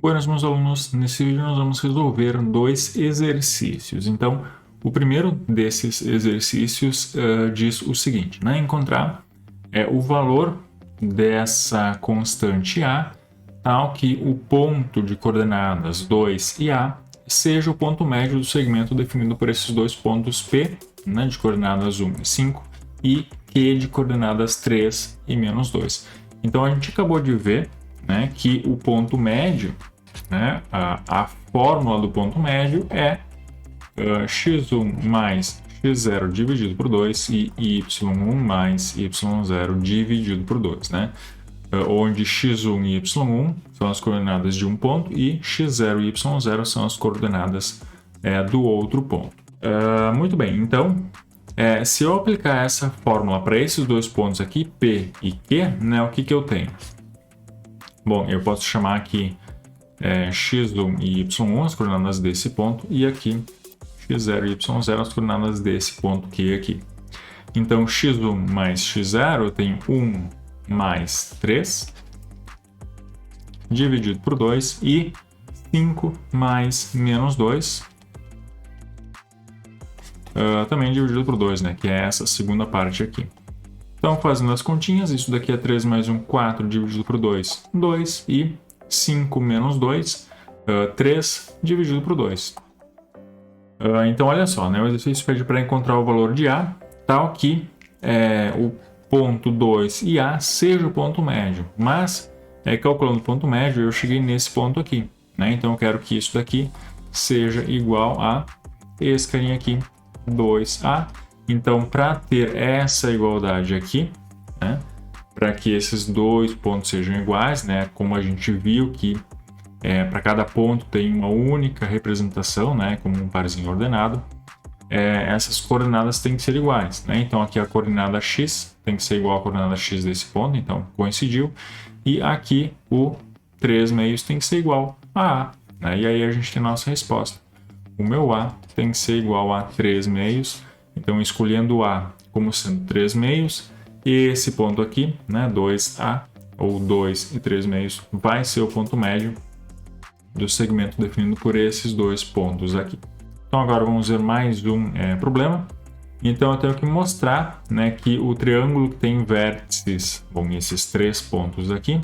Buenas, meus alunos. Nesse vídeo nós vamos resolver dois exercícios. Então, o primeiro desses exercícios diz o seguinte, né? Encontrar o valor dessa constante A, tal que o ponto de coordenadas 2 e A seja o ponto médio do segmento definido por esses dois pontos P, né, de coordenadas 1 e 5, e Q de coordenadas 3 e menos 2. Então, a gente acabou de ver, né, que o ponto médio, né, a fórmula do ponto médio é x1 mais x0 dividido por 2 e y1 mais y0 dividido por 2, né? Onde x1 e y1 são as coordenadas de um ponto e x0 e y0 são as coordenadas do outro ponto. Muito bem, então, se eu aplicar essa fórmula para esses dois pontos aqui, P e Q, né, o que eu tenho? Bom, eu posso chamar aqui x1 e y1 as coordenadas desse ponto e aqui x0 e y0 as coordenadas desse ponto Q aqui. Então, x1 mais x0 eu tenho 1 mais 3 dividido por 2 e 5 mais menos 2 também dividido por 2, né, que é essa segunda parte aqui. Então, fazendo as continhas, isso daqui é 3 mais 1, 4 dividido por 2, 2 e 5 menos 2, 3 dividido por 2. Então, olha só, né? O exercício pede para encontrar o valor de A, tal que o ponto 2 e A seja o ponto médio. Mas, calculando o ponto médio, eu cheguei nesse ponto aqui, né? Então, eu quero que isso daqui seja igual a esse carinha aqui, 2A. Então, para ter essa igualdade aqui, né? Para que esses dois pontos sejam iguais, né? Como a gente viu que para cada ponto tem uma única representação, né? Como um parzinho ordenado, essas coordenadas têm que ser iguais, né? Então aqui a coordenada x tem que ser igual à coordenada x desse ponto, então coincidiu. E aqui o 3 meios tem que ser igual a A, né? E aí a gente tem a nossa resposta. O meu A tem que ser igual a 3 meios, então escolhendo A como sendo 3 meios, e esse ponto aqui, né, 2A, ou 2 e 3 meios, vai ser o ponto médio do segmento definido por esses dois pontos aqui. Então agora vamos ver mais um problema. Então eu tenho que mostrar, né, que o triângulo que tem vértices, bom, esses três pontos aqui,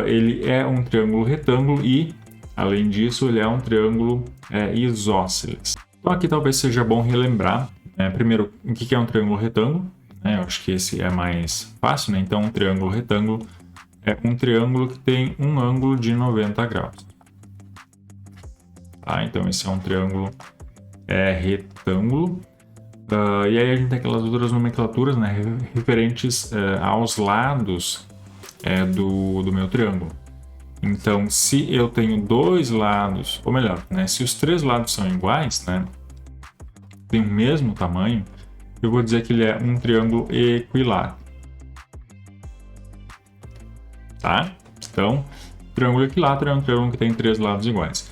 ele é um triângulo retângulo e, além disso, ele é um triângulo isósceles. Então aqui talvez seja bom relembrar, primeiro, o que é um triângulo retângulo. Eu acho que esse é mais fácil, né? Então um triângulo retângulo é um triângulo que tem um ângulo de 90 graus. Tá? Então esse é um triângulo retângulo. E aí a gente tem aquelas outras nomenclaturas, né, referentes aos lados do meu triângulo. Então, se eu tenho dois lados, ou melhor, né, se os três lados são iguais, né, tem o mesmo tamanho, eu vou dizer que ele é um triângulo equilátero. Tá? Então, triângulo equilátero é um triângulo que tem três lados iguais.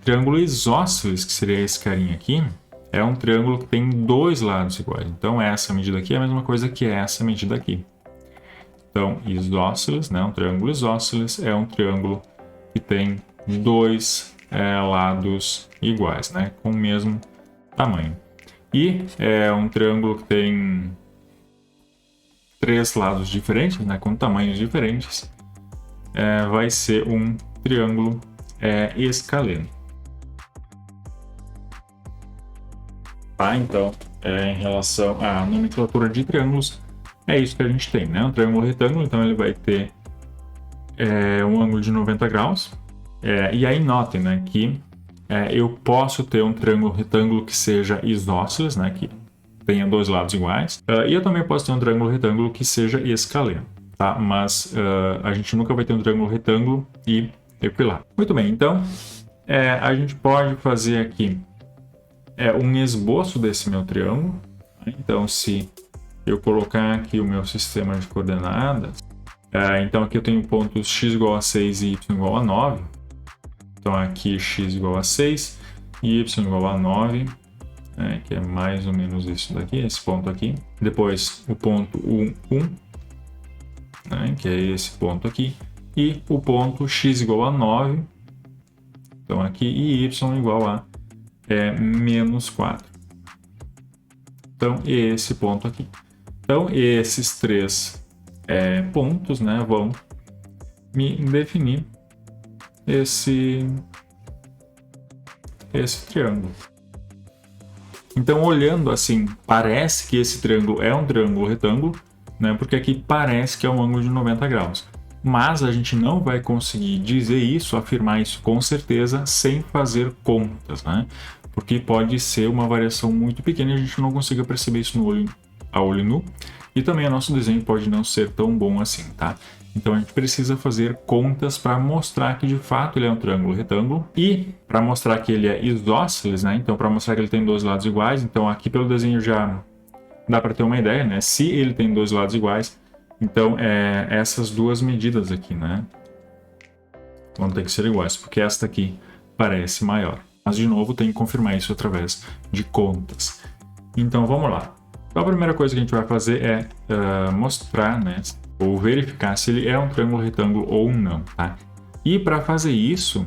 Triângulo isósceles, que seria esse carinha aqui, é um triângulo que tem dois lados iguais. Então, essa medida aqui é a mesma coisa que essa medida aqui. Então, isósceles, né, um triângulo isósceles é um triângulo que tem dois lados iguais, né, com o mesmo tamanho. E um triângulo que tem três lados diferentes, né, com tamanhos diferentes, vai ser um triângulo escaleno. Tá? Então, em relação à nomenclatura de triângulos, é isso que a gente tem, né? Um triângulo retângulo, então ele vai ter um ângulo de 90 graus. E aí notem, né, que eu posso ter um triângulo retângulo que seja isósceles, né, que tenha dois lados iguais. E eu também posso ter um triângulo retângulo que seja escaleno, tá? Mas a gente nunca vai ter um triângulo retângulo e equilátero. Muito bem, então a gente pode fazer aqui um esboço desse meu triângulo. Então, se eu colocar aqui o meu sistema de coordenadas, então aqui eu tenho pontos x igual a 6 e y igual a 9. Então aqui x igual a 6 e y igual a 9, que é mais ou menos isso daqui, esse ponto aqui. Depois o ponto 1, 1, que é esse ponto aqui. E o ponto x igual a 9, Então aqui y igual a menos 4. Então esse ponto aqui. Então esses três pontos, né, vão me definir esse triângulo. Então, olhando assim, parece que esse triângulo é um triângulo retângulo, né? Porque aqui parece que é um ângulo de 90 graus. Mas a gente não vai conseguir dizer isso, afirmar isso com certeza, sem fazer contas, né? Porque pode ser uma variação muito pequena e a gente não consiga perceber isso a olho nu. E também o nosso desenho pode não ser tão bom assim, tá? Então a gente precisa fazer contas para mostrar que de fato ele é um triângulo retângulo e para mostrar que ele é isósceles, né? Então para mostrar que ele tem dois lados iguais, então aqui pelo desenho já dá para ter uma ideia, né? Se ele tem dois lados iguais, então essas duas medidas aqui, né? Vão ter que ser iguais, porque esta aqui parece maior. Mas de novo tem que confirmar isso através de contas. Então vamos lá. Então a primeira coisa que a gente vai fazer é mostrar, né? Ou verificar se ele é um triângulo retângulo ou não, tá? E para fazer isso,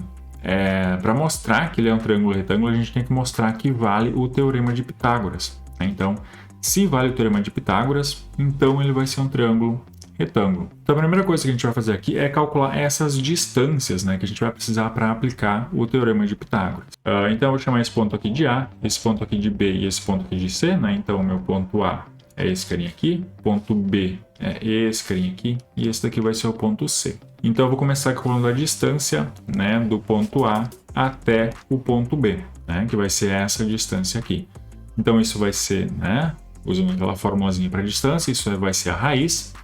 para mostrar que ele é um triângulo retângulo, a gente tem que mostrar que vale o teorema de Pitágoras, né? Então, se vale o teorema de Pitágoras, então ele vai ser um triângulo retângulo. Então, a primeira coisa que a gente vai fazer aqui é calcular essas distâncias, né, que a gente vai precisar para aplicar o teorema de Pitágoras. Então, eu vou chamar esse ponto aqui de A, esse ponto aqui de B e esse ponto aqui de C, né? Então, o meu ponto A é esse carinha aqui, ponto B é esse carinha aqui, e esse daqui vai ser o ponto C. Então eu vou começar calculando a distância, né, do ponto A até o ponto B, né, que vai ser essa distância aqui. Então isso vai ser, né, usando aquela formulazinha para distância, isso vai ser a raiz.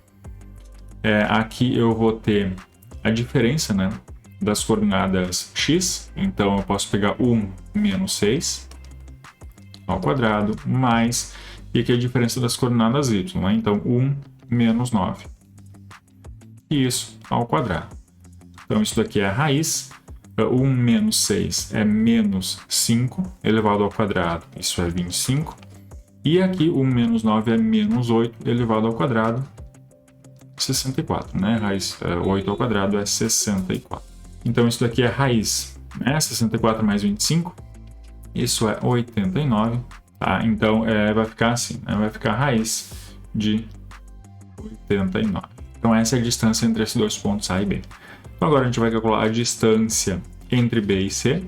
Aqui eu vou ter a diferença, né, das coordenadas x, então eu posso pegar 1 menos 6 ao quadrado, mais... E aqui a diferença das coordenadas y, né? Então 1 menos 9. E isso ao quadrado. Então isso daqui é a raiz. 1 menos 6 é menos 5 elevado ao quadrado. Isso é 25. E aqui 1 menos 9 é menos 8 elevado ao quadrado. 64, né? Raiz 8 ao quadrado é 64. Então isso daqui é a raiz, né? 64 mais 25. Isso é 89. Tá, então vai ficar assim, né? Vai ficar a raiz de 89. Então essa é a distância entre esses dois pontos A e B. Então agora a gente vai calcular a distância entre B e C.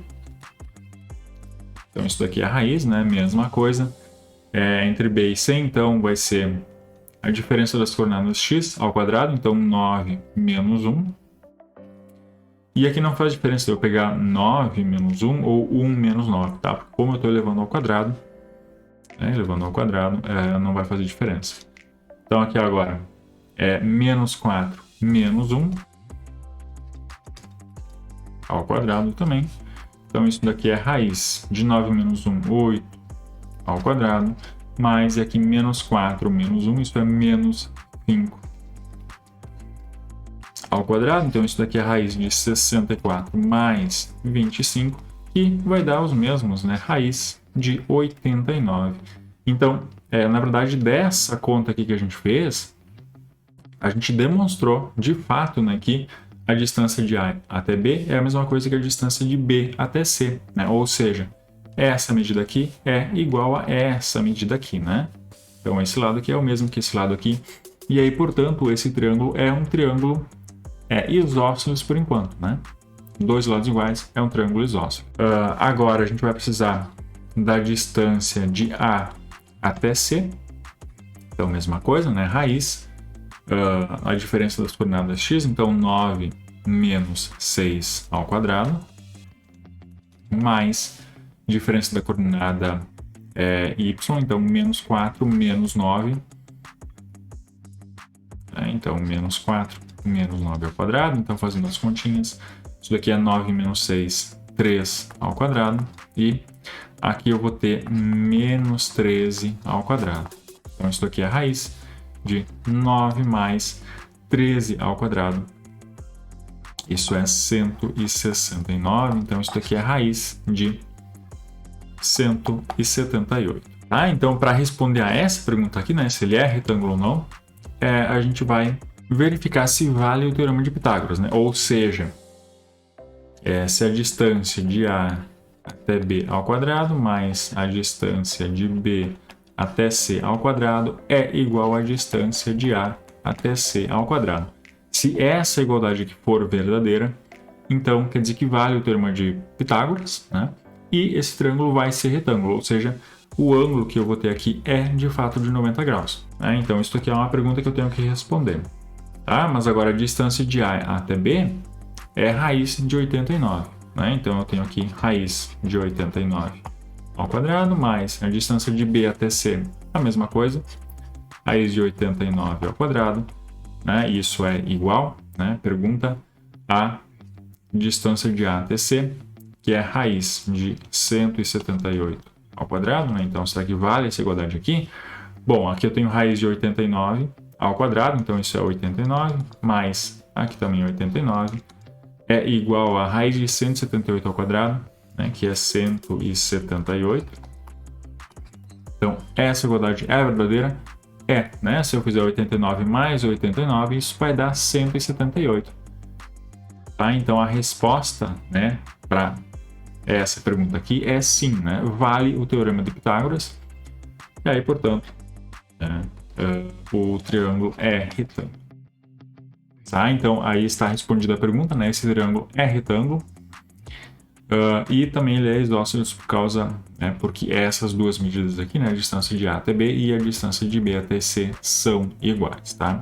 Então isso daqui é a raiz, né? Mesma coisa. Entre B e C, então vai ser a diferença das coordenadas x ao quadrado, então 9 menos 1. E aqui não faz diferença eu pegar 9 menos 1 ou 1 menos 9, tá? Porque como eu estou elevando ao quadrado, elevando ao quadrado, não vai fazer diferença. Então aqui agora é menos 4 menos 1 ao quadrado também. Então isso daqui é raiz de 9 menos 1, 8 ao quadrado, mais aqui menos 4 menos 1, isso é menos 5 ao quadrado. Então isso daqui é raiz de 64 mais 25, que vai dar os mesmos, né? Raiz de 89. Então, na verdade, dessa conta aqui que a gente fez, a gente demonstrou, de fato, né, que a distância de A até B é a mesma coisa que a distância de B até C, né? Ou seja, essa medida aqui é igual a essa medida aqui, né? Então, esse lado aqui é o mesmo que esse lado aqui. E aí, portanto, esse triângulo é um triângulo isósceles por enquanto, né? Dois lados iguais é um triângulo isósceles. Agora a gente vai precisar da distância de A até C. Então, mesma coisa, né? Raiz. A diferença das coordenadas x, então 9 menos 6 ao quadrado, mais diferença da coordenada y, então menos 4 menos 9. Então, menos 4 menos 9 ao quadrado. Então, fazendo as continhas, isso daqui é 9 menos 6, 3 ao quadrado. E aqui eu vou ter menos 13 ao quadrado. Então, isso daqui é a raiz de 9 mais 13 ao quadrado. Isso é 169. Então, isso daqui é a raiz de 178. Tá? Então, para responder a essa pergunta aqui, né, se ele é retângulo ou não, a gente vai verificar se vale o teorema de Pitágoras, né? Ou seja, se a distância de A até B ao quadrado mais a distância de B até C ao quadrado é igual à distância de A até C ao quadrado. Se essa igualdade aqui for verdadeira, então quer dizer que vale o teorema de Pitágoras, né? E esse triângulo vai ser retângulo, ou seja, o ângulo que eu vou ter aqui é de fato de 90 graus. Né? Então isso aqui é uma pergunta que eu tenho que responder. Tá? Mas agora a distância de A até B é raiz de 89. Né? Então eu tenho aqui raiz de 89 ao quadrado mais a distância de B até C, a mesma coisa, raiz de 89 ao quadrado, né? Isso é igual, né? Pergunta a distância de A até C, que é raiz de 178 ao quadrado, né? Então será que vale essa igualdade aqui? Bom, aqui eu tenho raiz de 89 ao quadrado, então isso é 89, mais aqui também 89, é igual a raiz de 178 ao quadrado, né, que é 178. Então, essa igualdade é verdadeira? É, né? Se eu fizer 89 mais 89, isso vai dar 178. Tá? Então, a resposta, né, para essa pergunta aqui é sim, né? Vale o teorema de Pitágoras. E aí, portanto, né, o triângulo é retângulo. Tá? Então, aí está respondida a pergunta, né? Esse triângulo é retângulo. E também ele é isósceles por causa, né, porque essas duas medidas aqui, né, a distância de A até B e a distância de B até C são iguais, tá?